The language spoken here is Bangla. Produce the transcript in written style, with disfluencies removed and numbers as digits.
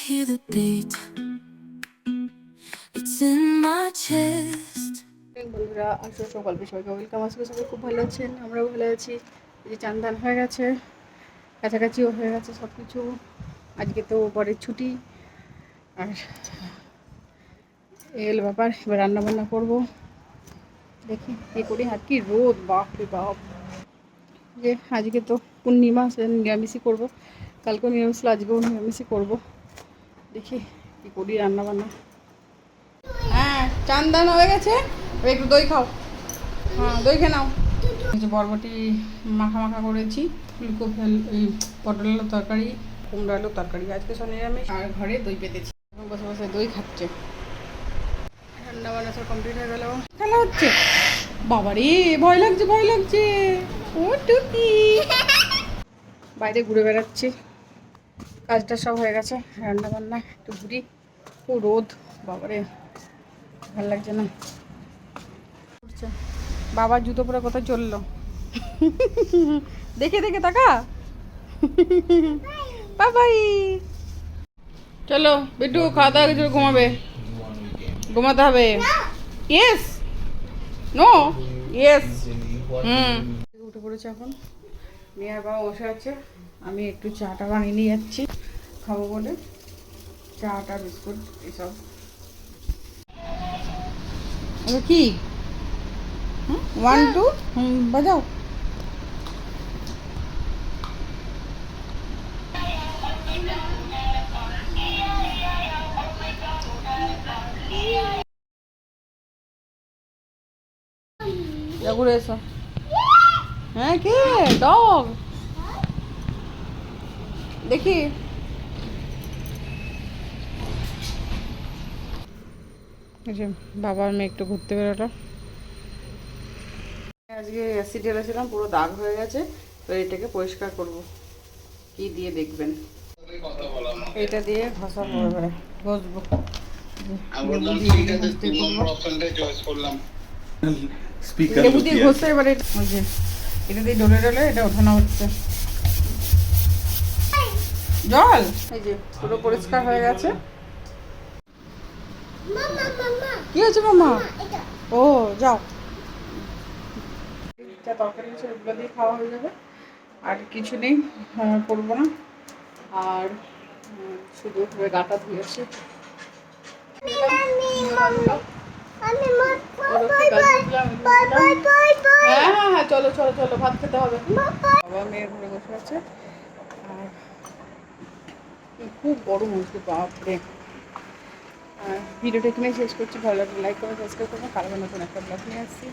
hear the beat. It's in my chest. বন্ধুরা আসো সকাল সবাইকে ওয়েলকাম। আজকে সবাই খুব ভালো আছেন, আমরাও ভালো আছি। এই যে চান দান হয়ে গেছে, কাছাকাছিও হয়ে গেছে সব কিছু। আজকে তো বরের ছুটি, আর এল ব্যাপার। এবার রান্না বান্না করবো, দেখি কী করি। আর কি রোদ, বাপ রে বাপ। যে আজকে তো পূর্ণিমা, সে নিরামিষই করবো। কালকেও নিরামিষ ছিল, আজকেও নিরামিষই করবো। দেখি কী করি রান্না বান্না। হ্যাঁ, চান দান হয়ে গেছে, একটু দই খাও। হ্যাঁ, দই খেয়ে নাও। যে বরবটি মাখা মাখা করেছি, ফুলকপি, এই পটল আলুর তরকারি, কুমড়ো আলুর তরকারি। আজকে সব নিরামিষ। আর ঘরে দই পেতেছি, বসে বসে দই খাচ্ছে। রান্না বান্না সব কমপ্লিট হয়ে গেল, খেলা হচ্ছে। বাবারে ভয় লাগছে, ভয় লাগছে। ও টুকি বাইরে ঘুরে বেড়াচ্ছি। কাজটা সব হয়ে গেছে, রান্না বান্না একটু ঘুরি। খুব রোদ, বাবারে ভালো লাগছে না। বাবার জুতো পরে কোথায় চললো, দেখে দেখে তাকা। বাবাই চলো বিট্টু, খাওয়া দাওয়া কিছু, ঘুমাবে, ঘুমাতে হবে। Yes, no, yes. উঠে পড়েছে এখন। মেয়ে আর বাবা বসে আছে, আমি একটু চাটা বানিয়ে নিয়ে যাচ্ছি খাবো বলে। চাটা বিস্কুট এসব। কি 1 2 বাজাও। ঘুরে এসো। হ্যাঁ, কে ডগ দেখি। বাবার মেয়ে একটু ঘুরতে বেরোলো। আজকে অ্যাসিড ঢেলেছিলাম, পুরো দাগ হয়ে গেছে। তো এটাকে পরিষ্কার করব। কি দিয়ে দেখবেন, এটা দিয়ে ঘষাবো, এবারে ঘষবো। লেবু দিয়ে ঘষে এবারে ওই যে এটা দিয়ে ডলে ডলে এটা ওঠানো হচ্ছে। জল এই যে পুরো পরিষ্কার হয়ে গেছে। কি হয়েছে মামা? ও যাও, যা তরকারি আছে ওগুলো দিয়ে খাওয়া হয়ে যাবে। আর কিছু নেই, করবো না। আর শুধু গাটা ধুয়েছি। হ্যাঁ হ্যাঁ হ্যাঁ, চলো চলো চলো, ভাত খেতে হবে। বাবা মেয়ে ঘুরে বসে আছে। আর খুব গরম হচ্ছে, বাপরে। ভিডিওটা এখানে শেষ করছি। ভালো লাগলে লাইক করে সাবস্ক্রাইব করবো। কালকে নতুন একটা ব্লগ নিয়ে আসছি।